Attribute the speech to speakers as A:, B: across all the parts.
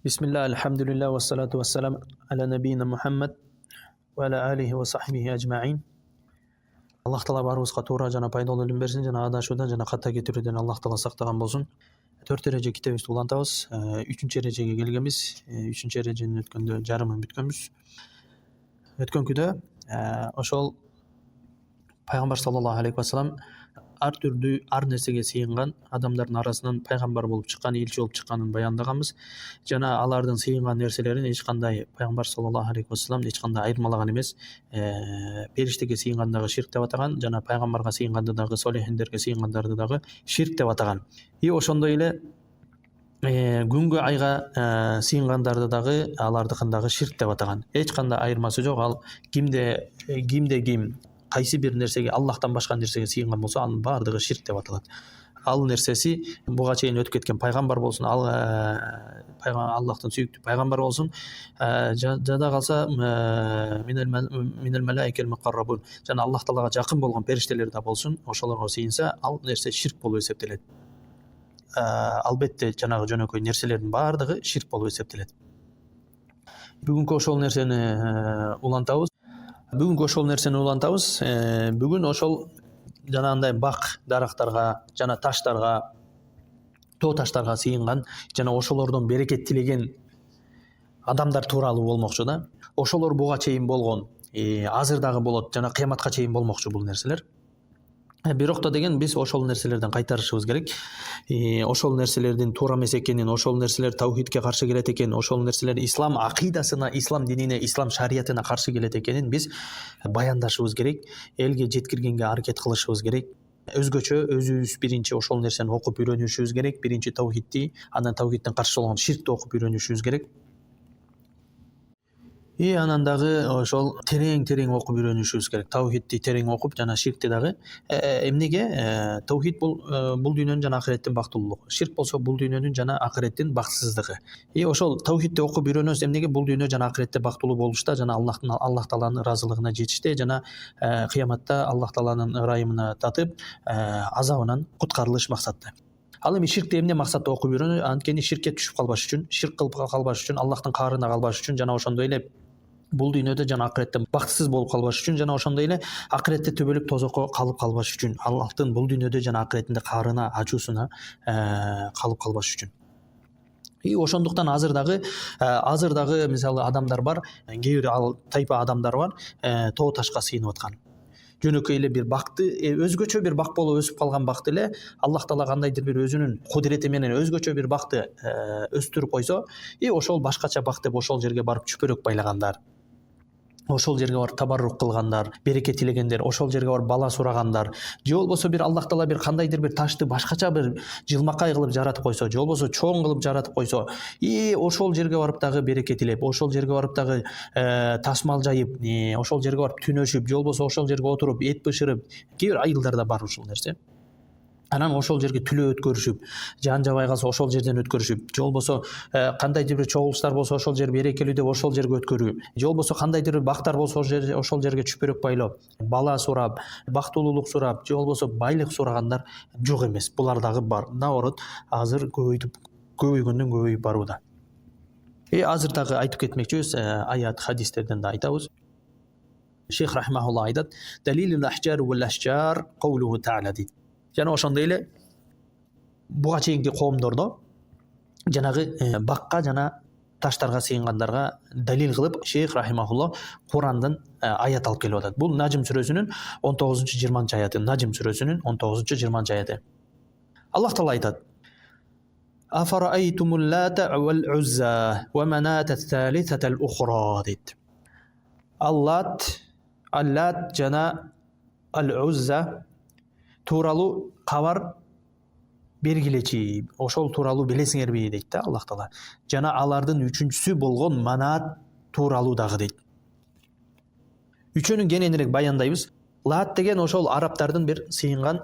A: Bismillah, alhamdulillah, wassalatu wassalam ala nabiyina Muhammad wa ala alihi wa sahbihi ajma'in. Аллах Таала барыбызга туура жана пайдалуу илим берсин, жана адашуудан жана ката кетирүүдөн Аллах Таала сактаган болсун. 4 эреже китебибизди улантабыз. 3 эрежеге келгенбиз. 3 эрежени өткөндө жарымын бүткөнбүз. Өткөнкүдө ошол пайгамбар саллаллаху алейхи вассалам ар түрдүү ар нерсеге сыйынган адамдардын арасынан пайгамбар болуп чыккан, элчи болуп чыкканын баяндаганбыз. Жана алардын сыйынган нерселерин эч кандай пайгамбар саллаллаху алейхи вассалам эч кандай айырмалаган эмес. Периштеге сыйынгандагы ширк деп атаган, жана пайгамбарга сыйынганда дагы, солихиндерге сыйынгандарды дагы ширк деп атаган. И ошондой эле күнгө айга сыйынгандарды дагы алардыкын дагы ширк деп атаган. Эч кандай айырмасы жок. Ал кимде ким кайсы бир нерсеге, Аллахтан башка нерсеге сыйынган болсо, анын баардыгы ширк деп аталат. Ал нерсеси буга чейин өтүп кеткен пайгамбар болсун, ал Аллахтын сүйүктүү пайгамбары болсун, жада калса минел малаикел мукаррабун, жана Аллах Таалага жакын болгон периштелер да болсун, ошолорго сыйынса, ал нерсе ширк болуп эсептелет. Албетте жанагы жөнөкөй нерселердин баардыгы ширк болуп эсептелет. Бүгүнкү ошол нерсени улантабыз. Бүгүн ошол жанагындай бак дарактарга жана таштарга, тоо таштарга сыйынган жана ошолордон берекет тилеген адамдар тууралуу болмокчу да. Ошолор буга чейин болгон, азыр дагы болот жана кыяматка чейин болмокчу бул нерселер. Бирок да деген биз ошол нерселерден кайтарышыбыз керек. Ошол нерселердин туура эмес экенин, ошол нерселер таухидке каршы келет экен, ошол нерселер ислам акыйдасына, ислам динине, ислам шариятына каршы келет экенин биз баяндашыбыз керек. Элге жеткиргенге аракет кылышыбыз керек. Өзгөчө өзүбүз биринчи ошол нерсени окуп үйрөнүшүбүз керек. Биринчи таухидти, андан таухидтин каршы болгон ширкти окуп үйрөнүшүбүз керек. Анан дагы ошол терең окуп үйрөнүшүбүз керек. Таухидти терең окуп, жана ширкти дагы. Эмнеге? Таухид бул дүйнөнүн жана акыреттин бактылуулугу. Ширк болсо бул дүйнөнүн жана акыреттин бактысыздыгы. Ошол таухидти окуп үйрөнөбүз. Эмнеге? Бул дүйнө жана акыретте бактылуу болушта, жана Аллах Тааланын ыраазылыгына жетиште, жана кыяматта Аллах Тааланын ырайымына татып, азабынан куткарылыш максатта. Ал эми ширкти эмне максатта окуп үйрөнөбүз? Анткени ширкке түшүп калбаш үчүн, ширк кылып калбаш үчүн, Аллахтын каарына калбаш үчүн, жана ошондой эле бул дүйнөдө жана акыретте бактысыз болуп калбаш үчүн, жана ошондой эле акыретте төбөлүк тозокко калып калбаш үчүн, Аллахтын бул дүйнөдө жана акыретинде каарына, ачуусуна калып калбаш үчүн. Ошондуктан азыр дагы мисалы адамдар бар, кээ бир тайпа адамдар бар, тоо ташка сыйынып аткан. Жөнөкөй эле бир бакты, өзгөчө бир бак болуп өсүп калган бакты эле Аллах Таала кандайдыр бир өзүнүн кудурети менен өзгөчө бир бакты өстүрүп койсо, ошол башкача бак деп ошол жерге барып чүпөрөк байлагандар, ошол жерге барып табаррук кылгандар, берекет тилегендер, ошол жерге барып бала сурагандар, же болбосо бир Аллах Таала бир кандайдыр бир ташты башкача бир жылмакай кылып жаратып койсо, же болбосо чоң кылып жаратып койсо, ошол жерге барып дагы берекет тилеп, ошол жерге барып дагы тасмал жайып, ошол жерге барып түнөшүп, же болбосо ошол жерге отуруп эт бышырып, кээ бир айылдарда бар ушул нерсе. Анан ошол жерге түлөө өткөрүшүп, жан жабай калса ошол жерден өткөрүшүп, же болбосо кандайдыр бир чогулуштар болсо ошол жер берекелүү деп ошол жерге өткөрүү, же болбосо кандайдыр бир бактар болсо ошол жерге чүпөрөк байлап, бала сурап, бактылуулук сурап, же болбосо байлык сурагандар жок эмес. Булар дагы бар. Наоборот, азыр көбөйгөндөн көбөйүп барууда. Азыр дагы айтып кетмекчибиз, аят, хадистерден да айтабыз. Шейх рахимахулла айтат: "Далилул ахжар вал ашжар каулуху та'ала" дейт. Жана ошондой эле буга чейинки коомдордо жанагы бакка жана таштарга сыйынгандарга далил кылып Шейх рахимахулла Курандын аят алып келип атат. Бул Najm сүрөсүнүн 19-20 аяты. Najm сүрөсүнүн 19-20 аяты. Аллах Таала айтат: "Афараайтумул лата вал узза ва манат ат-талитата ал-ухра" дейт. Аллат жана ал-узза тууралуу кабар бергилечи, ошол тууралуу билесиңерби дейт да Аллах Таала. Жана алардын үчүнчүсү болгон манат тууралуу дагы дейт. Үчөөнүн кененирээк баяндайбыз. Лат деген ошол арабтардын бир сыйынган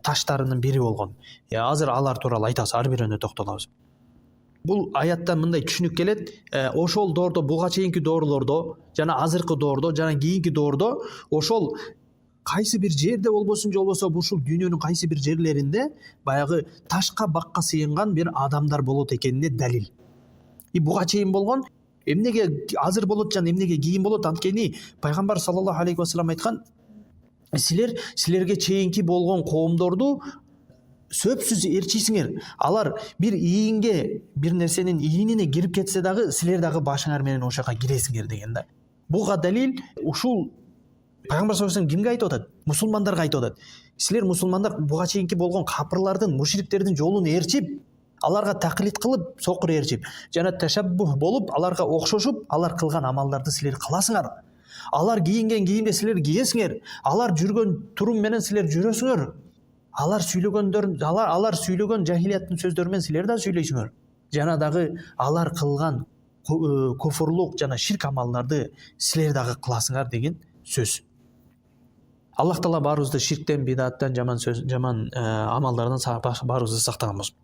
A: таштарынын бири болгон. Азыр алар тууралуу айтабыз, ар бирөөнө токтолобуз. Бул аяттан мындай түшүнүк келет: ошол доордо, буга чейинки доорлордо, жана азыркы доордо, жана кийинки доордо ошол кайсы бир жерде болбосун, же болбосо ушул дүйнөнүн кайсы бир жерлеринде баягы ташка бакка сыйынган бир адамдар болот экенине далил. Буга чейин болгон эмнеге азыр болот жана эмнеге кийин болот? Анткени пайгамбар саллаллаху алейхи вассалам айткан, силерге чейинки болгон коомдорду сөпсүз ээрчисиңер. Алар бир ийинге, бир нерсенин ийинине кирип кетсе дагы силер дагы башыңар менен ошо жака киресиңер деген да. Буга далил ушул пайгамбар саллаллаху алейхи вассалам кимге айтып атат? Мусулмандарга айтып атат. Силер мусулмандар буга чейинки болгон капырлардын, мушриктердин жолун ээрчип, аларга таклид кылып, сокур ээрчип жана ташаббух болуп, аларга окшошуп, алар кылган амалдарды силер кыласыңар. Алар кийинген кийимде силер кийесиңер. Алар жүргөн турум менен силер жүрөсүңөр. Алар сүйлөгөн жахилияттын сөздөрү менен силер да сүйлөйсүңөр. Жана дагы алар кылган кофурлук жана ширк амалдарды силер дагы кыласыңар деген сөз. Аллах Таала баарыбызды ширктен, бидаттан, жаман амалдардан баарыбызды сактаган болсун.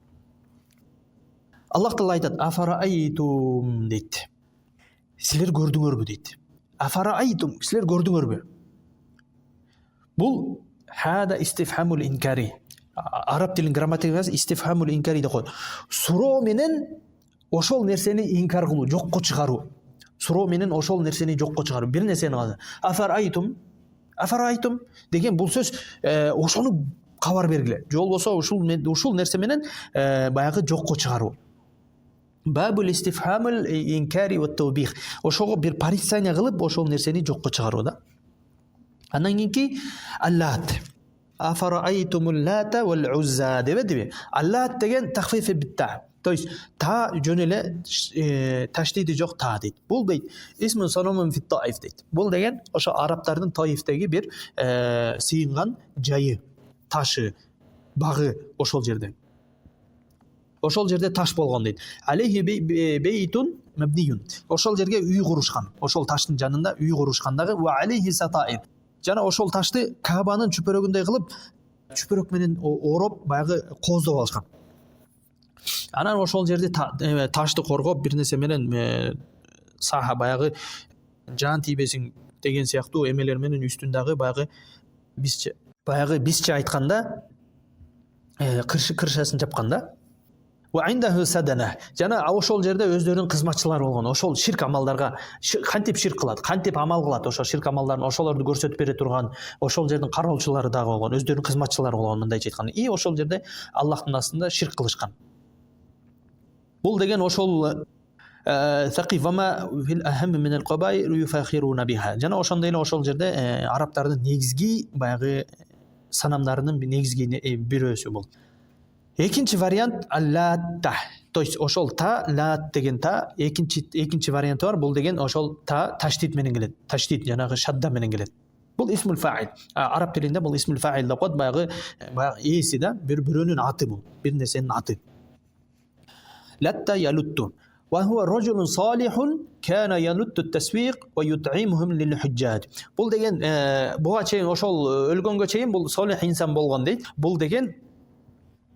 A: Аллах Таала айтат: "Афараайтум" дейт. Силер көрдүңөрбү дейт. Афараайтум, силер көрдүңөрбү? Бул хада истифхамул инкари. Араб тилинин грамматикасы истифхамул инкари деп коет. Суроо менен ошол нерсени инкар кылуу, жокко чыгаруу. Суроо менен ошол нерсени жокко чыгаруу. Бир нерсени кылды. Афараайтум деген бул сөз ошону кабар бергиле. Же болбосо ушул нерсе менен баягы жокко чыгаруу. Бабул истифхамул инкари ва тавбих. Ошого бир порицание кылып, ошол нерсени жокко чыгаруу да. Андан кийинки аллат. Афараайтумул лата вал узза дебедиби? Аллат деген тахфифи битта. То есть та жөн эле таштиди жок та дейт. Бул дейт исмун санамун фит таиф дейт. Бул деген ошо арабтардын Таифтеги бир сыйынган жайы, ташы, багы ошол жерде. Ошол жерде таш болгон дейт. Алейхи бейтун мабниюн. Ошол жерге үй курушкан. Ошол таштын жанында үй курушкандагы ва алейхи сатаир. Жана ошол ташты Кабанын чүпөрөгүндөй кылып, чүпөрөк менен ороп, баягы кооздоп алышкан. Анан ошол жерде ташты коргоп, бир нерсе менен саха баягы жан тийбесиң деген сыяктуу эмелер менен үстүндагы баягы бисче айтканда кыршасын чапкан да. Жана ошол жерде өздөрүнүн кызматчылары болгон. Ошол ширк амалдарга кантип ширк кылат, кантип амал кылат, ошол ширк амалдарын ошолорду көрсөтүп бере турган, ошол жердин кароолчулары дагы болгон, өздөрүнүн кызматчылары болгон, мындайча айтканда. И ошол жерде Аллахтын астында ширк кылышкан. Бул деген ошол сакифама фил ахам мин ал-кабаир юфахируна биха. Жана ошондой эле ошол жерде арабтардын негизги баягы санамдарынын негизги бирөөсү бул. Экинчи вариант аллатта. То есть ошол та, лат деген та, экинчи варианты бар. Бул деген ошол та таштит менен келет. Таштит жанагы шадда менен келет. Бул исмул фаил. Араб тилинде бул исмул фаил деп коет. Баягы эси да, бирөөнүн аты бул. Бир нерсенин аты. Латта ялутту. Wa huwa rajulun salihun kana yanuttu at-taswiq wa yut'imuhum lil-hujjaj. Бул деген буга чейин ошол өлгөнгө чейин бул солих инсан болгон дейт. Бул деген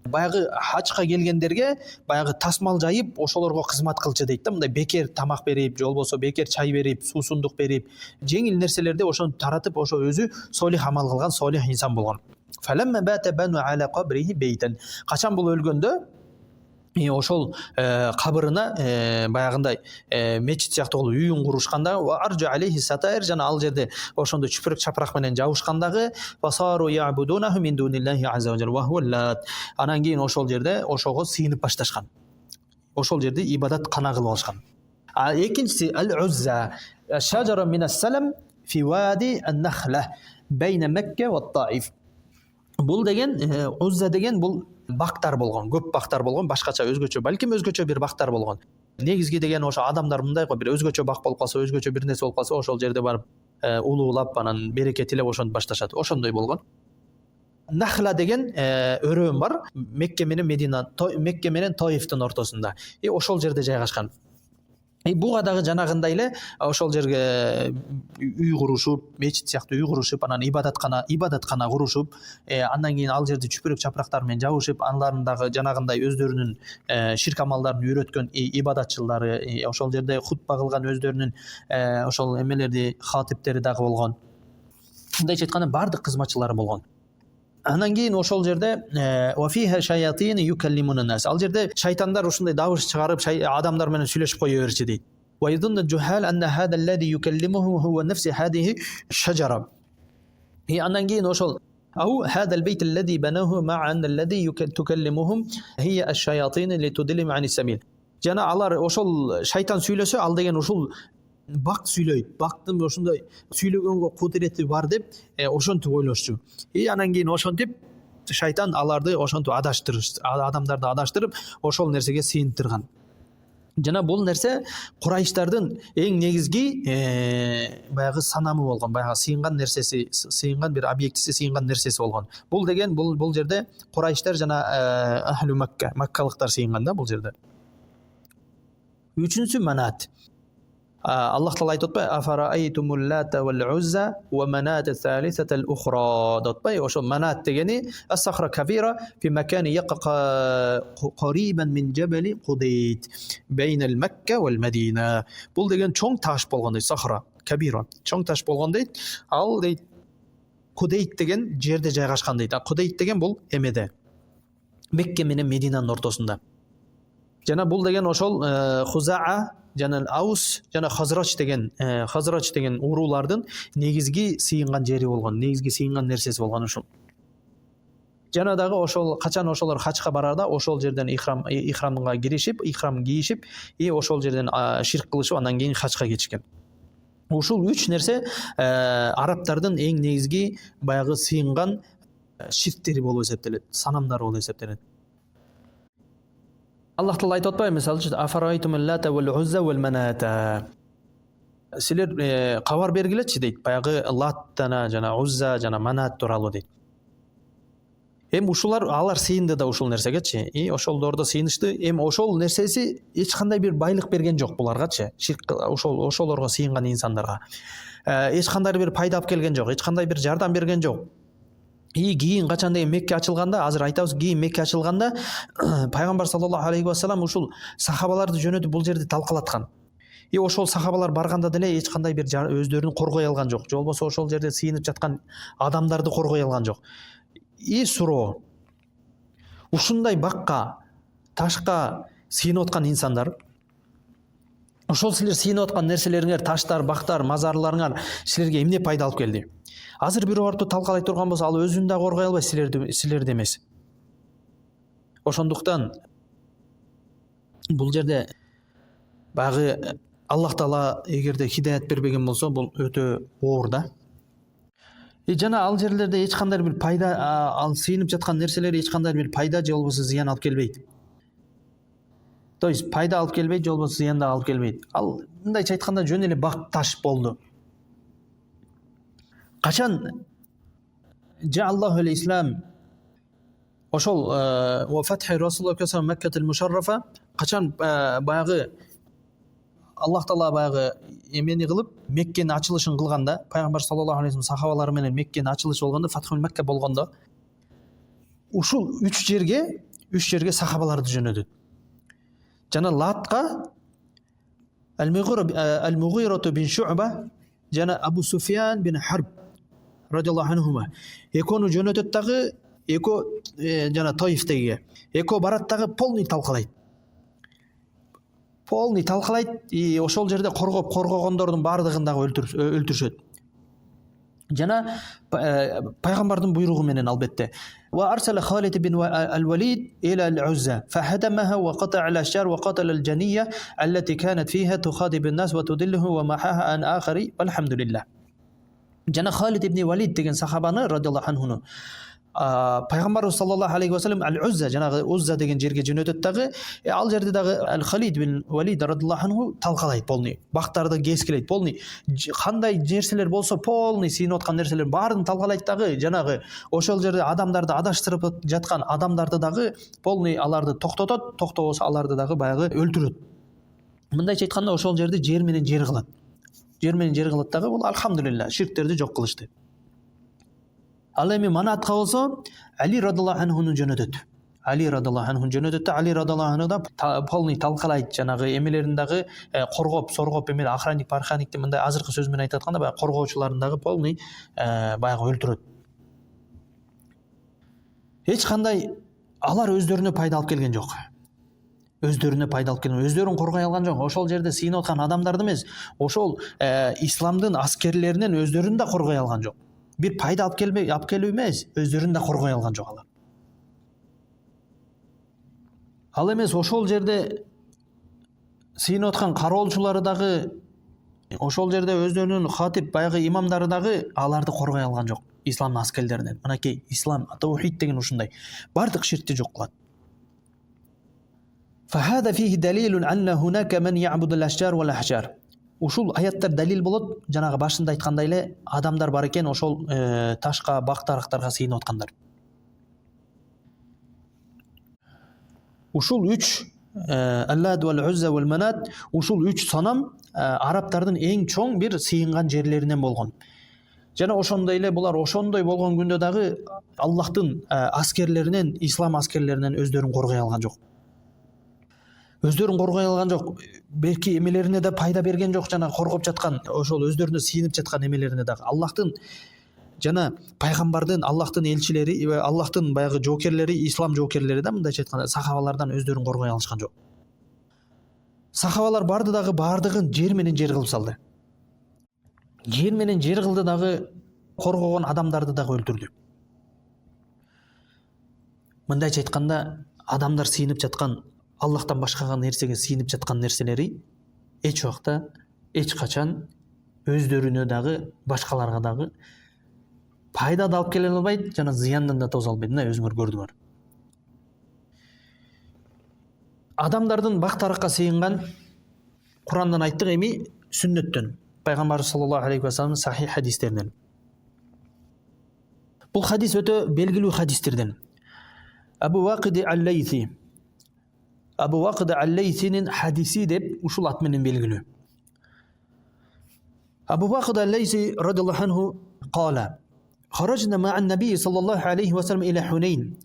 A: баягы хачка келгендерге баягы тасмал жайып, ошолорго кызмат кылчу дейт да. Мындай бекер тамак берип, же болбосо бекер чай берип, суусундук берип, жеңил нерселерди ошону таратып, ошо өзү солих амал кылган солих инсан болгон. Falamma bata banu ala qabrihi baytan. Качан бул өлгөндө ошол кабырына баягындай мечит сыяктуу кылып үйүн курушканда ва аржа алейхи сатаир, жана ал жерде ошондо чүпүрөк чапырак менен жабышкандагы фасару я'будунаху мин дуниллахи азза ва жалла ва хуаллат. Анан кийин ошол жерде ошого сыйынып башташкан. Ошол жерде ибадат кана кылып алышкан. Экинчиси ал-узза, шажара мин ас-салам фи вади ан-нахла байна Мекке ва Таиф. Бул деген узза деген бул бактар болгон, көп бактар болгон, башкача өзгөчө, балким өзгөчө бир бактар болгон. Негизги деген ошо адамдар мындай го, бир өзгөчө бак болуп калса, өзгөчө бир нерсе болуп калса, ошол жерде барып улуулап, анан береке тилеп ошону башташат. Ошондой болгон. Нахла деген өрөөн бар, Мекке менен Медина, Мекке менен Таифтин ортосунда. Ошол жерде жайгашкан. Буга дагы жанагындай эле ошол жерге үй курушуп, мечит сыяктуу үй курушуп, анан ибадаткана курушуп, андан кийин ал жерде чүпүрөк чапырактар менен жабышып, анлардын дагы жанагындай өздөрүнүн ширк амалдарын үйрөткөн ибадатчылары, ошол жерде хутба кылган өздөрүнүн ошол эмелерди, хатиптери дагы болгон. Мындайча айтканда бардык кызматчылары болгон. Анан кийин ошол жерде ва фиха шаятин юкаллимуна нас. Ал жерде шайтандар ушундай дабыш чыгарып адамдар менен сүйлөшүп кое берчү дейт. Ва юдунну джухал анна хада аллади юкаллимуху хува нафси хадихи шажара. Андан кийин ошол أو هذا البيت الذي بنوه مع أن الذي تكلمهم هي الشياطين لتدلهم عن السبيل. Жана алар ошол шайтан сүйлөсө, ал деген ушул бак сүйлөйт. Бактын ошондой сүйлөгөнгө кудурети бар деп ошентип ойлошчу. Анан кийин ошентип шайтан аларды ошентип адамдарды адаштырып, ошол нерсеге сыйынтырган. Жана бул нерсе Курайштардын эң негизги баягы санамы болгон, баягы сыйынган нерсеси, сыйынган бир объектиси, сыйынган нерсеси болгон. Бул деген бул жерде Курайштар жана Ахлу Макка, маккалыктар сыйынган да бул жерде. Үчүнчүсү Манат. Аллах Таала айтып атпайбы: "Афараайтумул лата вал узза ва манат ат-талисата ал-ухра" деп атпайбы? Ошо Манат дегени ас-сахра кабира фи макани яqa qarīban min jabali Qudayt bayna al-Makka wal Madina. Бул деген чоң таш болгон дейт, сахра кабира. Чоң таш болгон дейт. Ал дейт Qudayt деген жерде жайгашкан дейт. Qudayt деген бул эмеде. Мекке менен Мединанын ортосунда. Жана бул деген ошол Хузаа жана Аус жана Хазрач деген уруулардын негизги сыйынган жери болгон, негизги сыйынган нерсеси болгон ушул. Жана дагы ошол качан ошолор хачка барарда ошол жерден ихрамга киришип, ихрам кийишип, ошол жерден ширк кылышып, андан кийин хачка кетишкен. Ушул үч нерсе арабтардын эң негизги баягы сыйынган ширктери болуп эсептелет, санамдары болуп эсептелет. Аллах Таала айтып атпайбы, мисалы үчүн афарайтумул лата вал узза вал маната. Силер кабар бергилечи дейт, баягы Латтана жана Узза жана Манат тууралуу дейт. Ушулар алар сыйынды да ушул нерсегечи. Ошолдордо сыйынышты. Ошол нерсеси эч кандай бир байлык берген жок буларгачы. Ширк ошолорго сыйынган инсандарга. Эч кандай бир пайда алып келген жок, эч кандай бир жардам берген жок. Кийин качан деген Мекке ачылганда, азыр айтабыз, кийин Мекке ачылганда пайгамбар саллаллаху алейхи вассалам ушул сахабаларды жөнөтүп бул жерди талкалаткан. Ошол сахабалар барганда деле эч кандай бир өздөрүн коргой алган жок. Же болбосо ошол жерде сыйынып жаткан адамдарды коргой алган жок. Суроо. Ушундай бакка, ташка сыйынып аткан инсандар, ошол силер сыйынып аткан нерселериңер, таштар, бактар, мазарларыңар силерге эмне пайда алып келди? Азыр бирөө барып талкалай турган болсо, ал өзүн да коргой албай, силерди эмес. Ошондуктан бул жерде баягы Аллах Таала эгерде хидаят бербеген болсо, бул өтө оор да. Жана ал жерлерде эч кандай бир пайда, ал сыйынып жаткан нерселер эч кандай бир пайда же болбосо зыян алып келбейт. То есть пайда алып келбейт, же болбосо зыян да алып келбейт. Ал мындайча айтканда жөн эле бак таш болду. Качан Аллаху ил-Ислам ошол ва фатхи Расулуллах саллаллаху алейхи Маккатул Мушаррафа, качан баягы Аллах Таала баягы эмени кылып Меккени ачылышын кылганда, пайгамбар саллаллаху алейхи сахабалары менен Меккени ачылышы болгондо, Фатхул Макка болгондо, ушул үч жерге сахабаларды жөнөтөт. Жана Латка Ал-Мугирату бин Шу'ба жана Абу Суфьян бин Харб радиаллаху анхума экөөнү жөнөтөт дагы, жана Таифтеге экөө барат дагы полный талкалайт. Ошол жерде коргогондордун баардыгын дагы өлтүрүшөт. Жана пайгамбардын буйругу менен албетте. Ва арсала Халид бин ал-Валид ila al-Uzza فهدمها وقطع الأشجار وقتل الجنية التي كانت فيها تخاطب الناس وتدله ومحاها عن آخر والحمد لله. Жана Халид ибн Валид деген сахабаны радиаллаху анхуну пайгамбар саллаллаху алейхи вассалам ал-Узза, жанагы Узза деген жерге жөнөтөт дагы, ал жерде дагы ал-Халид бин Валид радиаллаху анху талкалайт полный, бактарды кескилейт полный, кандай нерселер болсо полный сыйынып аткан нерселер баарын талкалайт дагы, жанагы ошол жерде адамдарды адаштырып жаткан адамдарды дагы полный аларды токтотот, токтобосо аларды дагы баягы өлтүрөт. Мындайча айтканда ошол жерди жер менен жер кылат. Жер менен жер кылат дагы, бул алхамдулилlah ширктерди жок кылышты. Ал эми Манатка болсо Али радиаллаху анхуну жөнөтөт. Али радиаллаху анху да полный талкалайт, жанагы эмелерин дагы коргоп, соргоп, эмелер охранник мындай азыркы сөз менен айта атканда баягы коргоочуларын дагы полный баягы өлтүрөт. эч кандай алар өздөрүнө пайда алып келген жок. Өздөрүнө пайда алып келген, өздөрүн коргой алган жок. Ошол жерде сыйынып аткан адамдарды эмес, ошол исламдын аскерлеринен өздөрүн да коргой алган жок. Бир пайда алып келүү эмес, өздөрүн да коргой алган жок алар. Ал эмес ошол жерде сыйынып аткан кароолчулары дагы, ошол жерде өздөрүнүн хатип баягы имамдары дагы аларды коргой алган жок. Исламдын аскерлеринен. Мынакей ислам, таухид деген ушундай. Бардык ширкти жок кылат. فهذا فيه دليل أن هناك من يعبد الأشجار والأحجار. Ушул аяттар далил болот, жанагы башында айткандай эле адамдар бар экен, ошол ташка, бак-дарактарга сыйынып аткандар. Ушул 3 Аллад вал Узза вал Манат, ушул 3 санам арабтардын эң чоң бир сыйынган жерлеринен болгон. Жана ошондой эле булар ошондой болгон күндө дагы Аллахтын аскерлеринен, ислам аскерлеринен өздөрүн коргой алган жок. Өздөрүн коргой алган жок. Белки эмелерине да пайда берген жок, жана коргоп жаткан, ошол өздөрүнө сыйынып жаткан эмелерине дагы. Аллахтын жана пайгамбардын, Аллахтын элчилери, Аллахтын баягы жоокерлери, ислам жоокерлери да мындайча айтканда сахабалардан өздөрүн коргой алышкан жок. Сахабалар барды дагы бардыгын жер менен жер кылып салды. Жер менен жер кылды дагы, коргогон адамдарды дагы өлтүрдү. Мындайча айтканда адамдар сыйынып жаткан, Аллахтан башкага нерсеге сыйынып жаткан нерселери эч убакта, эч качан өздөрүнө дагы, башкаларга дагы пайда да алып келе албайт, жана зыяндын да тосо албайт. Мына өзүңөр көрдүңөр. Адамдардын бак-таракка сыйынган Курандан айттык, эми сүннөттөн, пайгамбар саллаллаху алейхи ва салламдын сахих хадистеринен. Бул хадис өтө белгилүү хадистерден. Абу Вакид ал-Лейси, Абу Вакид ал-Лейсинин хадиси деп ушул ат менен белгилүү. Абу Вакид ал-Лейси радиллаху анху кала: خرجنا مع النبي صلى الله عليه وسلم إلى حنين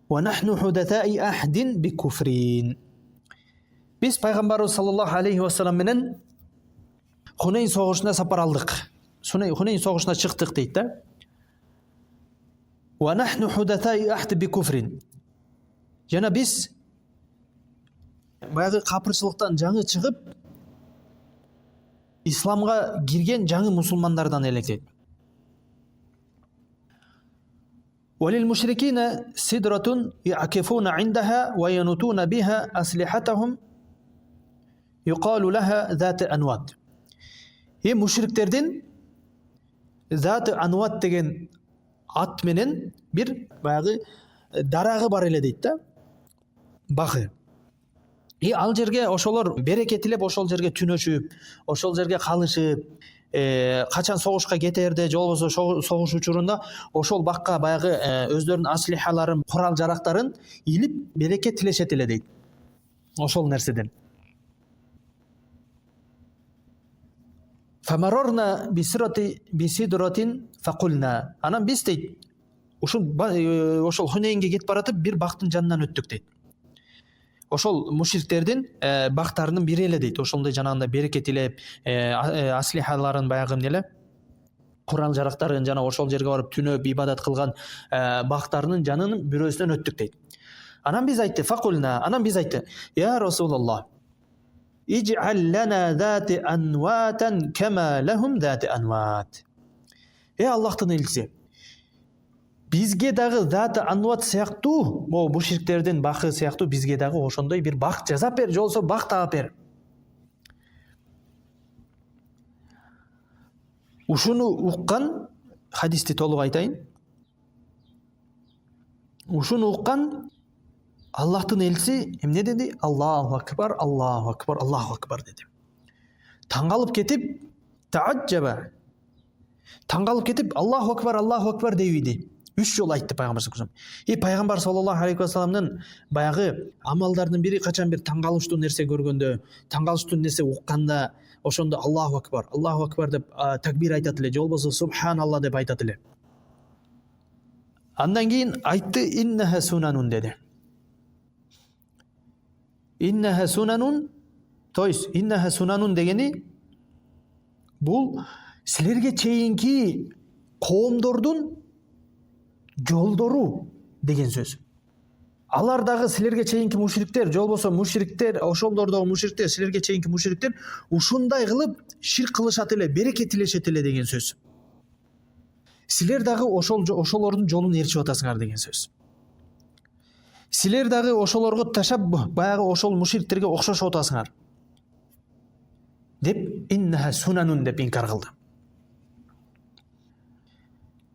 A: ونحن حدثاء أحد بكفرين. Biz Peygamber sallallahu aleyhi ve sellem менен Hunayn soğuşuna sapar aldık. Hunayn soğuşuna çıktık deydi de. وَنَحْنُ حُدَثَاءِ أَحْدِ بِكُفْرٍ. Jana biz баягы капырчылыктан жаңы чыгып, исламга кирген жаңы мусулмандардан элек дейт. وَلِلْمُشْرِكِينَ سِدْرَةٌ يَعْكِفُونَ عِنْدَهَا وَيَنُوتُونَ بِهَا أَسْلِحَتَهُمْ يُقَالُ لَهَا ذَاتِ أَنْوَاتٍ. Müşriklerden Zat-ı Anvat деген ат менен бир баягы дарагы бар эле дейт да. Багы. Ал жерге ошолор берекетилеп, ошол жерге түнөшүп, ошол жерге калышып, качан согушка кетерде, же болбосо согуш учурунда ошол бакка баягы өздөрүнүн аслихаларын, курал жарактарын илип берекет тилешет эле дейт. Ошол нерседен. فَمَرَرْنَا بِسِدْرَةٍ فَقُلْنَا. Анан биз дейт, ошол Хунейнге кетип баратып бир бактын жанынан өттүк дейт. Ошол мушриктердин бактарынын бири эле дейт. Ошондой жанагындай берекет илеп, аслихаларын баягы эмне курал жарактарын жана ошол жерге барып түнөп ибадат кылган бактарынын жанынын бирөөсүнөн өттүк дейт. Анан биз айтты, факулна, анан биз айтты, я Расулаллах, идж'ал лана зати анватан кама лахум зати анват. Аллахтын элчиси, бизге дагы заты анват сыяктуу, могу мушриктердин бакы сыяктуу бизге дагы ошондой бир бак жасап бер, же болбосо бак таап бер. Ушуну уккан, хадисти толук айтайын. Ушуну уккан Аллахтын элчиси эмне деди? Аллаху акбар, Аллаху акбар, Аллаху акбар деди. Таңгалып кетип, таажжаба. Таңгалып кетип, Аллаху акбар дейбиди. 3 жол айтты пайгамбар саллаллаху алейхи ва саллям. Пайгамбар саллаллаху алейхи ва салламдын баягы амалдарынын бири качан бир таңгалыштуу нерсе көргөндө, таңгалыштуу нерсе укканда, ошондо Аллаху акбар деп такбир айтат эле, же болбосо субханалла деп айтат эле. Андан кийин айтты, иннаха сунанун деди. Иннаха сунанун, то есть иннаха сунанун дегени бул силерге чейинки коомдордун жолдору, деген сөз. Алар дагы силерге чейинки мушриктер, же болбосо мушриктер, ошолдордогу мушриктер, силерге чейинки мушриктер ушундай кылып ширк кылышат эле, береке тилешет эле деген сөз. Силер дагы ошолордун жолун ээрчип атасыңар деген сөз. Силер дагы ошолорго ташаббух, баягы ошол мушриктерге окшошуп атасыңар. Деп иннаха сунанун деп инкар кылды.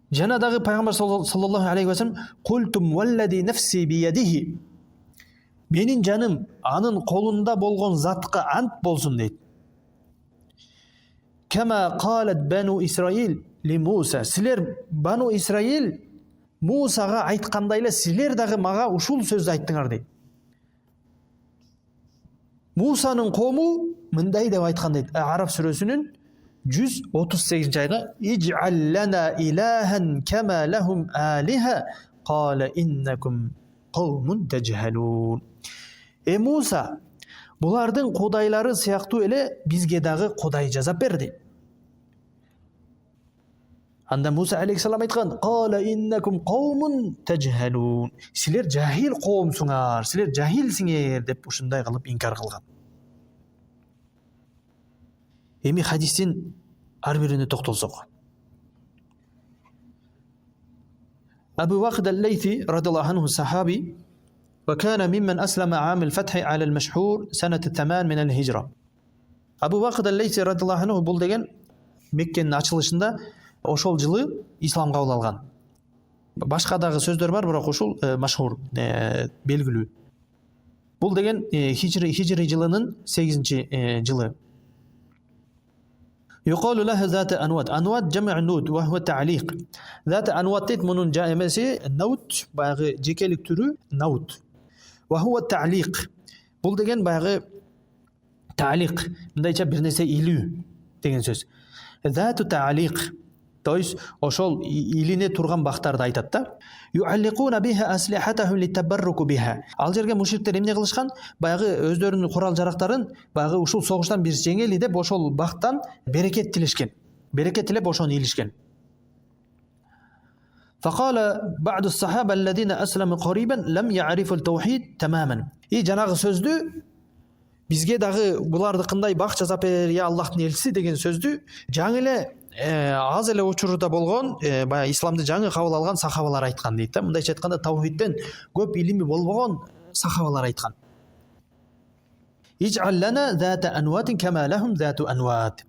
A: Жана дагы пайгамбар саллаллаху алейхи ва саллям культум валлади нафси биядихи. Менин жаным анын колунда болгон затка ант болсун дейт. Кама қалат бану Исраил ли Муса. Силер бану Исраил Мусага айткандай эле силер дагы мага ушул сөздү айттыңар дейт. Мусанын коому мындай деп айткан дейт. Араб сүрөсүнүн 138 айда Иж'ал лана илахан кама лахум алиха qala innakum qawmun tajhalun. Муса, булардын кудайлары сыяктуу эле бизге дагы кудай жазап берди. Анда Муса алейхиссалам айткан qala innakum qawmun tajhalun. Силер жахил коомсуңар, силер жахилсиңер деп ушундай кылып инкар кылган. Эми хадистин ар бирине токтолсок. Абу Вақид ал-Лейси радиаллаху анху сахаби وكان ممن أسلم عام الفتح على المشهور سنة 8 من الهجرة. Абу Вақид ал-Лейси радиаллаху анху бул деген Меккенин ачылышында ошол жылы исламга кабыл алган. Башка дагы сөздөр бар, бирок ушул машхур, белгилүү. Бул деген хижри жылынын 8 жылы. يقال لها ذات أنوات. أنوات جمع نود وهو تعليق. ذات أنوات تيت منون جائمسي نوت باغي جيكيلك تورو نوت وهو التعليق. بول دegen باغي تعليق мындайча бир нерсе илүү деген сөз. ذات تعليق. То есть ошол илине турган бактарды айтат да. يعلقون بها أسلحتهم للتبرك بها. Ал жерге мушриктер эмне кылышкан? Баягы өздөрүнүн курал жарактарын баягы ушул согуштан бир жеңели деп ошол бактан берекет тилешкен. Берекет тилеп ошону илишкен. فقال بعض الصحابة الذين أسلموا قريبا لم يعرفوا التوحيد تماما. жанагы сөздү бизге дагы булардыкындай бак жазап бер, я Аллахтын элчиси деген сөздү жаңы эле аз эле учурда болгон баягы исламды жаңы кабыл алган сахабалар айткан дейт да. Мындайча айтканда таухидден көп илими болбогон сахабалар айткан. Иж'ал лана зата анватин кама лахум зату анват.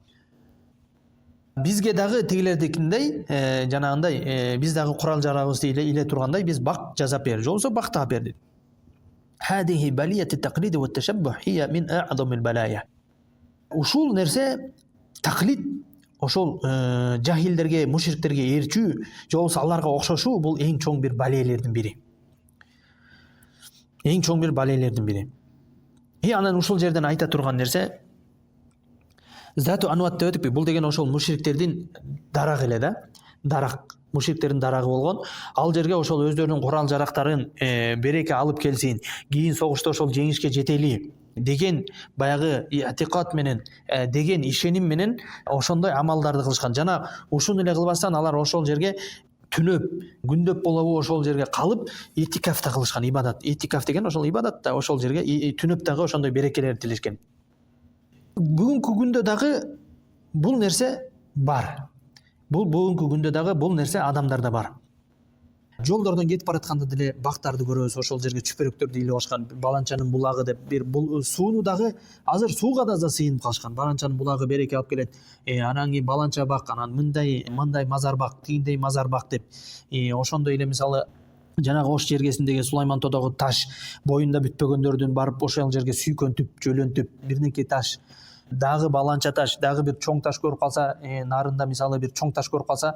A: Бизге дагы тигилердикиндей жанагындай биз дагы курал жарагыбызды иле тургандай биз бак жазап бер, же болбосо бак таап бер дейт. هذه بلية التقليد والتشبه هي من أعظم البلايا. ушул нерсе тaqlid, ошол жахилдерге, мушриктерге ээрчүү, же болбосо аларга окшошуу бул эң чоң бир балейлердин бири. Эң чоң бир балейлердин бири. Анан ушул жерден айта турган нерсе Зату анват деп өтүп, бул деген ошол мушриктердин дарагы эле да. Дарак, мушриктердин дарагы болгон. Ал жерге ошол өздөрүнүн курал жарактарын береке алып келсин, кийин согушта ошол жеңишке жетели деген баягы атикат менен, деген ишеним менен ошондой амалдарды кылышкан. Жана ушуну эле кылбастан алар ошол жерге түнөп, күндөп болобу ошол жерге калып этикаф да кылышкан, ибадат. Этикаф деген ошол ибадат да, ошол жерге түнөп дагы ошондой берекелерди тилешкен. Бүгүнкү күндө дагы бул нерсе бар. Бүгүнкү күндө дагы бул нерсе адамдарда бар. Жолдордон кетип баратканда деле бактарды көрөбүз, ошол жерге чүпөрөктөрдү илип алышкан, Баланчанын булагы деп бир бул сууну дагы азыр сууга да сыйынып калышкан. Баланчанын булагы береке алып келет. Анан кийин баланча бак, анан мындай мазар бак, тигиндей мазар бак деп. Ошондой эле мисалы жанагы Ош жергесиндеги Сулайман Тодогу таш боюнда бүтпөгөндөрдүн барып ошол жерге сүйкөнтүп, жөлөнтүп, бирнеке таш, дагы баланча таш, дагы бир чоң таш көрүп калса, нарында мисалы бир чоң таш көрүп калса,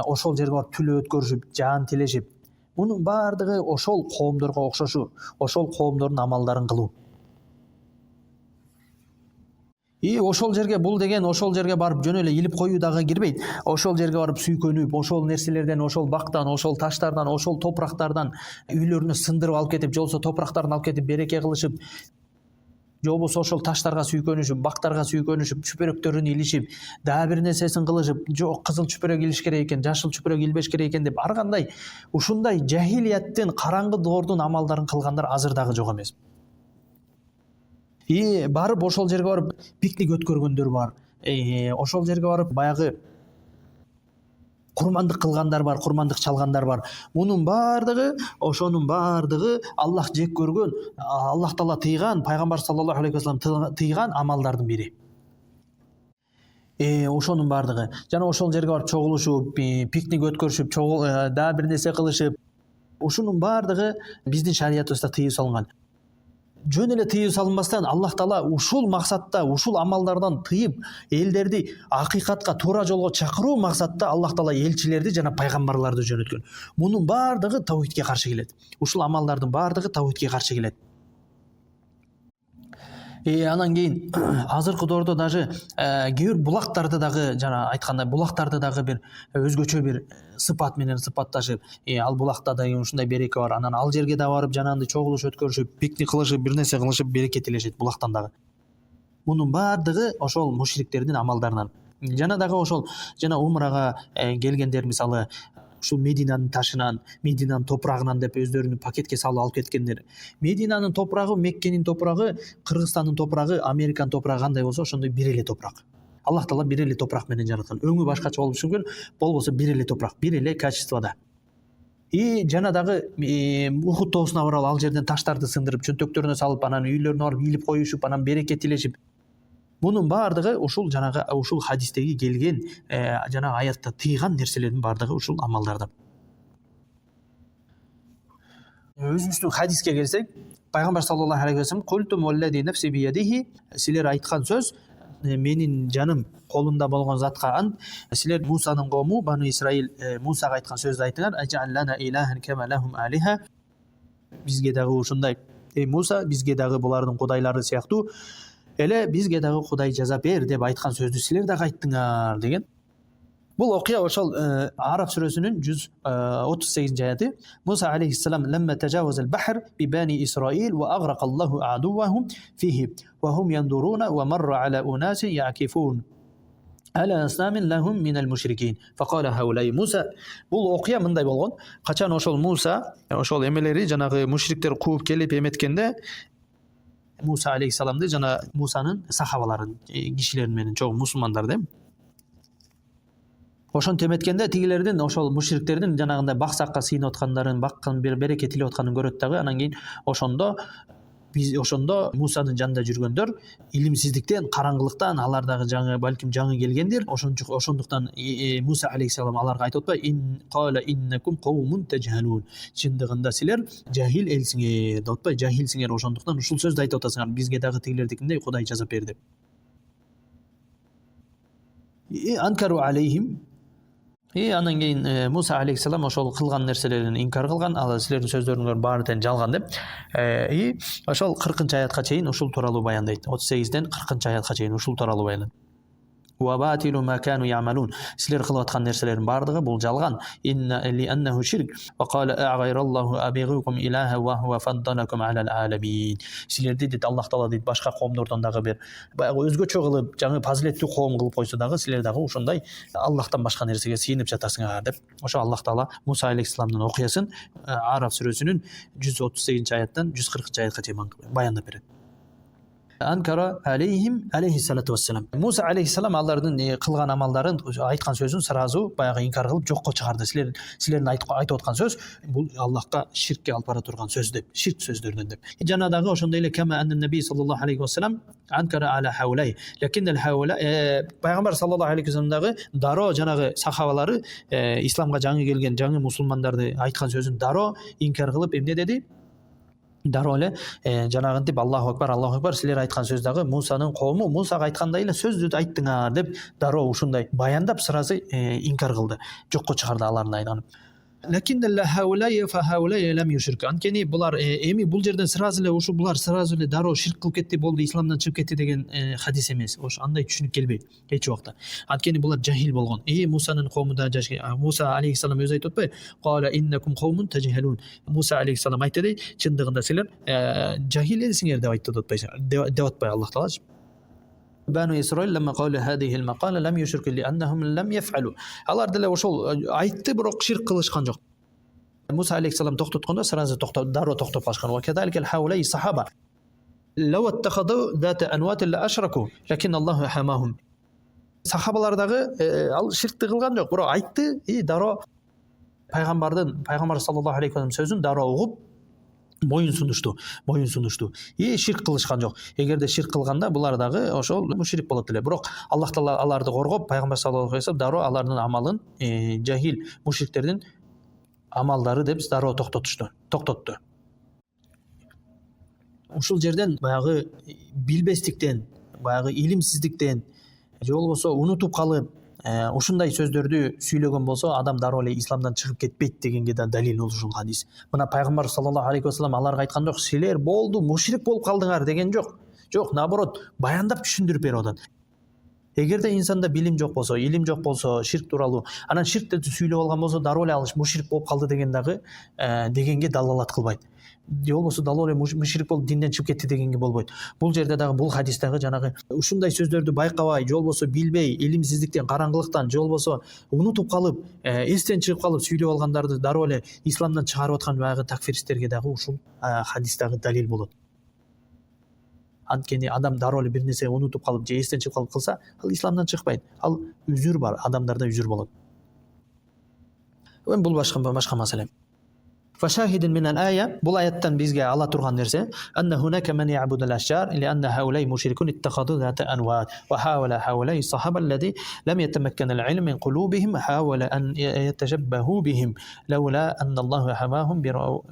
A: ошол жерге барып түлөө өткөрүшүп, жаан тилешип, мунун баардыгы ошол коомдорго окшошуу, ошол коомдордун амалдарын кылуу. Ошол жерге бул деген ошол жерге барып жөн эле илип коюу дагы кирбейт. Ошол жерге барып сүйкөнүп, ошол нерселерден, ошол бактан, ошол таштардан, ошол топурактардан үйлөрүнө сындырып алып кетип, же болбосо топурактарын алып кетип береке кылышып, же болбосо ошол таштарга сүйкөнүшүп, бактарга сүйкөнүшүп, чүпөрөктөрүн илишип, дагы бир нерсесин кылышып, жок кызыл чүпөрөк илиш керек экен, жашыл чүпөрөк илбеш керек экен деп ар кандай ушундай жахилияттын караңгы доордун амалдарын кылгандар азыр дагы жок эмес. Барып ошол жерге барып пикник өткөргөндөр бар. Ошол жерге барып баягы курмандык кылгандар бар, курмандык чалгандар бар. Мунун баардыгы, ошонун баардыгы Аллах жек көргөн, Аллах Таала тыйган, пайгамбар саллаллаху алейхи вассалам тыйган амалдардын бири. Ошонун баардыгы. Жана ошол жерге барып чогулушуп, пикник өткөрүшүп, дагы бир нерсе кылышып, ушунун баардыгы биздин шариятыбызда тыйып салынган. Жөн эле тыйып салынбастан Аллах Таала ушул максатта, ушул амалдардан тыйып, элдерди акыйкатка, туура жолго чакыруу максатта Аллах Таала элчилерди жана пайгамбарларды жөнөткөн. Мунун баардыгы таухидке каршы келет. Ушул амалдардын баардыгы таухидке каршы келет. Анан кийин азыркы доордо даже кээ бир булактарды дагы жана айткандай булактарды дагы бир өзгөчө бир сыпат менен сыпатташып, ал булакта да ушундай береке бар. Анан ал жерге да барып жанагындай чогулуш өткөрүшүп, пикник кылышып, бир нерсе кылышып береке тилешет булактан дагы. Мунун баардыгы ошол мушриктердин амалдарынан. Жана дагы ошол жана умрага келгендер мисалы ушул Мединанын ташынан, Мединанын топурагынан деп өздөрүнүн пакетке салып алып кеткендер. Мединанын топурагы, Меккенин топурагы, Кыргызстандын топурагы, Американын топурагы кандай болсо ошондой бир эле топурак. Аллах Таала бир эле топурак менен жараткан. Өңү башкача болушу мүмкүн, болбосо бир эле топурак, бир эле качествода. Жана дагы Ухуд тоосуна барып ал жерден таштарды сындырып, чөнтөктөрүнө салып, анан үйлөрүнө барып ийилип коюшуп, анан береке тилешип. Мунун баардыгы ушул жанагы ушул хадистеги келген жанагы аятта тыйган нерселердин баардыгы ушул амалдарда. Өзүбүздүн хадиске келсек, пайгамбар саллаллаху алейхи вассалам культум валлади нафси биядихи, силер айткан сөз менин жаным колунда болгон затка ант, силер Мусанын коому Бану Исраил Мусага айткан сөздү айтыңар, ажаллана илахан кама лахум алиха, бизге дагы ушундай Муса, бизге дагы булардын кудайлары сыяктуу эле бизге дагы Кудай жаза бер деп айткан сөздү силер дагы айттыңар деген. Бул окуя ошол Араф сүрөсүнүн 138 аяты. Муса алейхиссалам ламма тажавазал бахр би бани Исраил ва агракаллаху адувахум фихи ва хум яндуруна ва марра ала унаси яакифун ala asnamin lahum min al-mushrikin faqala haulay Musa. Бул окуя мындай болгон. Качан ошол Муса, ошол эмелери жанагы мушриктер кууп келип эметкенде, Муса алейхиссаламды жана Мусанын сахабаларын, кишилер менен чогуу мусулмандар деп. Ошон теметкенде тигилердин ошол мушриктердин жанагындай баксакка сыйынып аткандарын, баккан бир береке тилеп атканын көрөт дагы. Анан кийин ошондо Мусанын жанында жүргөндөр илимсиздиктен, караңгылыктан, алар дагы балким жаңы келгендир. Ошондуктан Муса алейхиссалам аларга айтып атпайбы, ин кала иннакум каумун тажхалун. Чындыгында силер жахил элсиңер деп атпайбы, жахилсиңер, ошондуктан ушул сөздү айтып атасыңар. Бизге дагы тигилердикиндей Кудай жазап бер деп. Анкару алейхим. Анан кийин Муса алейхиссалам ошол кылган нерселерин инкар кылган, ал силердин сөздөрүңөр баары тең жалган деп. Ошол 40-аятка чейин ушул тууралуу баяндайт. 38ден 40-аятка чейин ушул тууралуу баяндайт. Wa batilu ma kanu ya'malun. Силер кылып аткан нерселердин баардыгы бул жалган. Инна ли аннаху ширк. Wa qala a'ghayrallahu abighukum ilaha wa huwa faddalakum 'ala al-alamin. Силерди дейт Аллах Таала дейт башка коомдордон дагы бир баягы өзгөчө кылып, жаңы фазилеттүү коом кылып койсо дагы силер дагы ошондой Аллахтан башка нерсеге сыйынып жатасыңар деп. Ошо Аллах Таала Муса алейхиссаламдын окуясын Араф сүрөсүнүн 138-аяттан 140-аятка чейин баяндап берет. Анкара алейхим алейхиссалату вассалам. Муса алейхиссалам алардын кылган амалдарын, айткан сөзүн сразу баягы инкар кылып жокко чыгарды. Силердин айтып аткан сөз бул Аллахка ширкке алып бара турган сөз деп, ширк сөздөрүнөн деп. Жана дагы ошондой эле кама аннан наби саллаллаху алейхи вассалам анкара ала хаулай. Лакин ал хаула пайгамбар саллаллаху алейхи вассалам дагы дароо жанагы сахабалары исламга жаңы келген жаңы мусулмандарды айткан сөзүн дароо инкар кылып эмне деди? Дароо эле жанагынтип Аллаху акбар, силер айткан сөз дагы Мусанын коому Мусага айткандай эле сөздү айттыңар деп дароо ушундай баяндап сразу инкар кылды. Жокко чыгарды алардын айтканын. Лакин хаулай фахаулай лам юшрик. Анткени булар эми бул жерден сразу эле ушу булар сразу эле дароо ширк кылып кетти, болду, исламдан чыгып кетти деген хадис эмес. Ошо андай түшүнүк келбейт эч убакта. Анткени булар жахил болгон. Мусанын коомунда жашаган Муса алейхиссалам өзү айтып атпайбы? Кала иннакум каумун тажхалун. Муса алейхиссалам айтты дейт, чындыгында силер жахил элсиңер деп айтты деп атпайбы Аллах Таала? بنو إسرائيل لما قالوا هذه المقالة لم يشركوا لأنهم لم يفعلوا. Алар деле ошол айтты, бирок ширк кылышкан жок. Муса алейхиссалам токтоткондо сразу дароо токтоп калышкан. وكذلك الحوالي الصحابة لو اتخذوا ذات أنوات لأشركوا لكن الله حماهم. Сахабалардагы ал ширкти кылган жок, бирок айтты, дароо пайгамбар саллаллаху алейхи вассалам сөзүн дароо угуп моюн сунушту. Ширк кылышкан жок. Эгерде ширк кылганда булар дагы ошол мушрик болот эле. Бирок Аллах Таала аларды коргоп, пайгамбар саллаллаху алейхи вассалам дароо алардын амалын жахил мушриктердин амалдары деп дароо токтотту. Ушул жерден баягы билбестиктен, баягы илимсиздиктен же болбосо унутуп калып ушундай сөздөрдү сүйлөгөн болсо адам дароо эле исламдан чыгып кетпейт дегенге да далил ушул хадис. Мына пайгамбар саллаллаху алейхи вассалам аларга айткан жок, силер болду мушрик болуп калдыңар деген жок. Жок, наоборот, баяндап түшүндүрүп берип атат. Эгерде инсанда билим жок болсо, илим жок болсо, ширк тууралуу, анан ширкти сүйлөп алган болсо дароо эле ал мушрик болуп калды деген дагы дегенге далалат кылбайт. Же болбосо дароо эле мушрик болуп динден чыгып кетти дегенге болбойт. Бул жерде дагы бул хадистагы жанагы ушундай сөздөрдү байкабай, же болбосо билбей, илимсиздиктен, караңгылыктан, же болбосо унутуп калып, эстен чыгып калып сүйлөп алгандарды дароо эле исламдан чыгарып аткан баягы такфиристтерге дагы ушул хадистагы далил болот. Анткени адам дароо эле бир нерсе унутуп калып же эстен чыгып калып кылса, ал исламдан чыкпайт. Ал үзүр бар, адамдарда үзүр болот. Бул башка маселе. فشاهد من الآية بول آياتن بيزغا على تورغان نرسه أن هناك من يعبد الأشجار لأن هؤلاء مشركون اتخذوا ذات أنوات وحاول هؤلاء الصحابة الذي لم يتمكن العلم من قلوبهم حاول أن يتشبهوا بهم لولا أن الله حماهم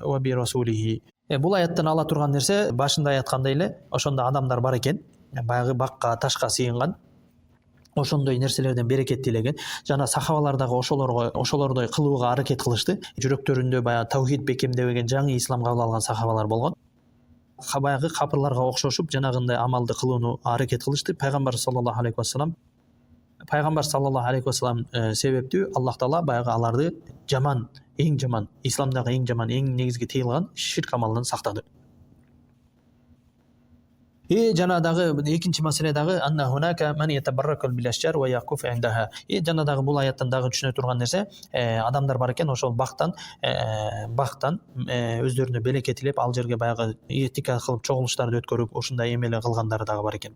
A: وبرسوله. Бул аяттан ала турган нерсе башында айткандай эле ошондо адамдар бар экен, баягы бакка, ташка сыйынган, ошондой нерселерден берекет тилеген. Жана сахабалар дагы ошолордой кылууга аракет кылышты. Жүрөктөрүндө баягы таухид бекемдебеген, жаңы ислам кабыл алган сахабалар болгон. Баягы капырларга окшошуп жанагындай амалды кылууну аракет кылышты. Пайгамбар саллаллаху алейхи вассалам себептүү Аллах Таала баягы аларды жаман, эң жаман, исламдагы эң жаман, эң негизги тыйылган ширк амалынан сактады. Жана дагы экинчи маселе дагы анна хунака ман ятабарракул бил ашжар ва якуф индаха. Жана дагы бул аяттан дагы түшүнө турган нерсе, адамдар бар экен, ошол бактан өздөрүнө белекет илеп, ал жерге баягы этика кылып чогулуштарды өткөрүп, ушундай эмеле кылгандары дагы бар экен.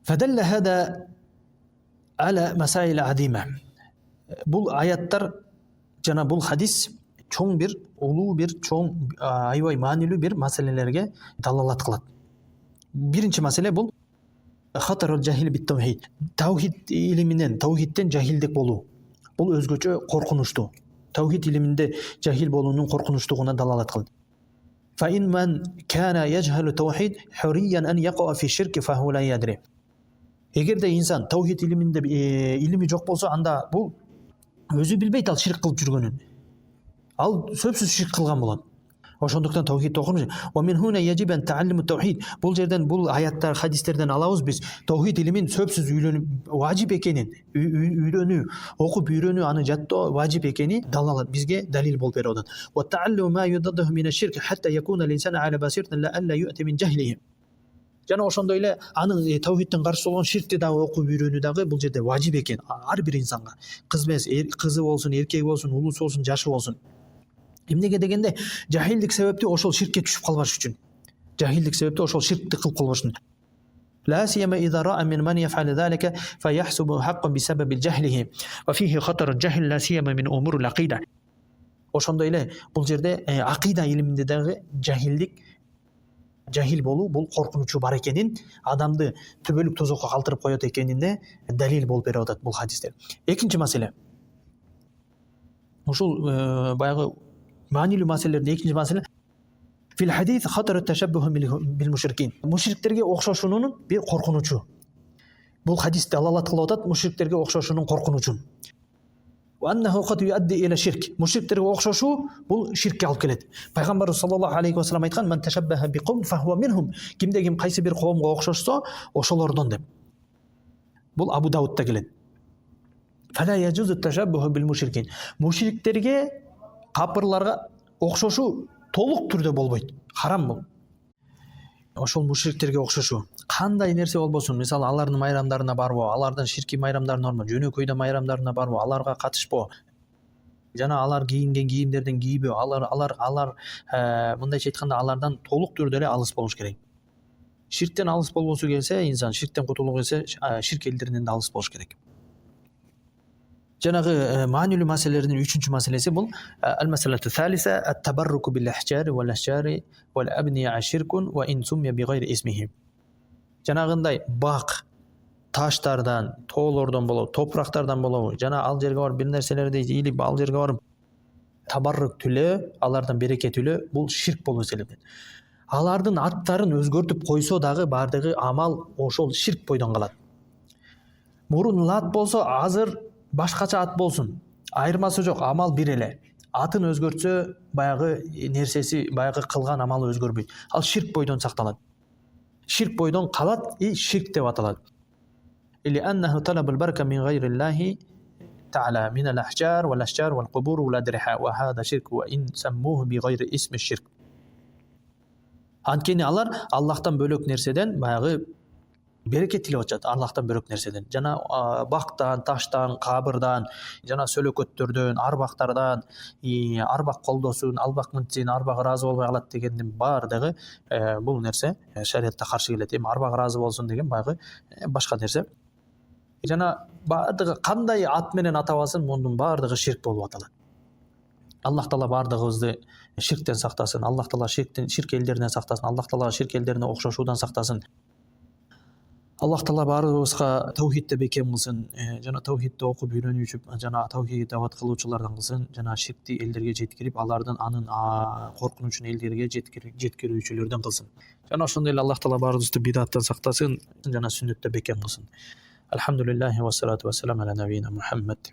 A: Фадалла хада ала масаил адима. Бул аяттар жана бул хадис чоң бир, улуу бир, чоң, аябай маанилүү бир маселелерге далалат кылат. Биринчи маселе бул хатарул жахил бит таухид. Таухид илиминен, таухидтен жахилдик болуу. Бул өзгөчө коркунучтуу. Таухид илиминде жахил болуунун коркунучтугуна далалат кылат. Fa in man kana yajhalu tawhid hurriyan an yaqa fi shirk fa huwa la yadri. Эгерде инсан таухид илиминде илими жок болсо, анда бул өзү билбейт ал ширк кылып жүргөнүн. Ал сөзсүз ширк кылган болот. Ошондуктан таухид окуну. Ва мин хуна яжиб ан тааллуму таухид. Бул жерден, бул аяттар, хадистерден алабыз биз таухид илимин сөзсүз үйлөнүп важип экенин, окуп үйрөнүү, аны жаттоо важип экени далалат, бизге далил болуп берип атат. Ва тааллуму ма юдаддаху мин аш-ширк хатта якуна ал-инсан ала басираtin la alla yu'ti min jahlihi. Жана ошондой эле анын таухидтин каршы болгон ширкти дагы окуп үйрөнүү дагы бул жерде важип экен ар бир инсанга. Кызы болсун, эркеги болсун, улуусу болсун, жашы болсун. Эмнеге дегенде, жахилдик себептүү ошол ширкке түшүп калбаш үчүн. Жахилдик себептүү ошол ширкти кылып калбаш үчүн. لا سيما إذا رأى من يفعل ذلك فيحسب حقا بسبب جهله وفيه خطر الجهل لا سيما من أمور العقيدة. Ошондой эле бул жерде акыйда илиминде дагы жахил болуу бул коркунучу бар экенин, адамды төбөлүк тозокко калтырып коет экенине далил болуп берип атат бул хадистер. Экинчи маселе. Ушул баягы маанилүү маселелердин экинчи маселе фил хадис хатар ташаббух бил мушрикин. Мушриктерге окшошуунун бир коркунучу. Бул хадис далалат кылып атат мушриктерге окшошуунун коркунучун. وأنه قد يؤدي إلى شرك. Мушриктерге окшошуу бул ширкке алып келет. Пайгамбар саллаллаху алейхи ва саллям айткан: "Ман ташаббаха биқом фахуа минхум." Кимде ким кайсы бир коомго окшошсо, ошолордон деп. Бул Абу Даудта келет. Фала яджузу ташаббуху бил мушрикин. Мушриктерге, капырларга окшошуу толук түрдө болбойт. Харам бул. Ошол мушриктерге окшошуу кандай нерсе болбосун, мисалы алардын майрамдарына барбоо, алардын ширки майрамдарына барбоо, жөнөкөйдө майрамдарына барбоо, аларга катышпоо, жана алар кийинген кийимдерден кийбөө, алар мындайча айтканда алардан толук түрдө эле алыс болуш керек. Ширктен алыс болбосу келсе, инсан ширктен кутулуу келсе, ширк элдеринен да алыс болуш керек. Жанагы маанилүү маселелердин 3-чү маселеси бул ал-масалату салиса ат-табарруку бил-ахжари вал-ашжари вал-абния ширкун ва ин суммия бигайри исмихи. Жанагындай бак, таштардан, тоолордон болобу, топурактардан болобу, жана ал жерге барып бир нерселерди ийилип, ал жерге барып табаррук түлөө, алардан береке түлөө, бул ширк болуп эсептелет. Алардын аттарын өзгөртүп койсо дагы бардыгы амал ошол ширк бойдон калат. Мурун Лат болсо, азыр башкача ат болсун, айырмасы жок, амал бир эле. Атын өзгөртсө, баягы нерсеси, баягы кылган амалы өзгөрбөйт. Ал ширк бойдон сакталат. Ширк бойдон калат и ширк деп аталат. Или аннаху талабул барка мин гайриллахи та'ала мин ал-ахжар вал-ашjar вал-кубур вал-адриха ва хада ширк ва ин саммуху бигайри исми ширк. Анткени алар Аллахтан бөлөк нерседен баягы береке тилеп атышат, Аллахтан бөлөк нерседен. Жана бактан, таштан, кабырдан, жана сөлөкөттөрдөн, арбактардан, арбак колдосун, арбак мынтсин, арбак ыраазы болбой калат дегендин бардыгы бул нерсе шариатта каршы келет. Эми арбак ыраазы болсун деген баягы башка нерсе. Жана бардыгы кандай ат менен атабасын, мундун бардыгы ширк болуп аталат. Аллах Таала бардыгыбызды ширктен сактасын. Аллах Таала ширк элдеринен сактасын. Аллах Таала ширк элдерине окшошуудан сактасын. Аллах Таала баарыбызга таухидте бекем кылсын, жана таухидти окуп үйрөнүүчү, жана таухидти дават кылуучулардан кылсын, жана ширкти элдерге жеткирип, алардын анын коркунучун элдерге жеткирүүчүлөрдөн кылсын. Жана ошондой эле Аллах Таала баарыбызды бидаттан сактасын, жана сүннөттө бекем кылсын. Алхамдулиллахи ва салату ва салам ала набийина Мухаммад.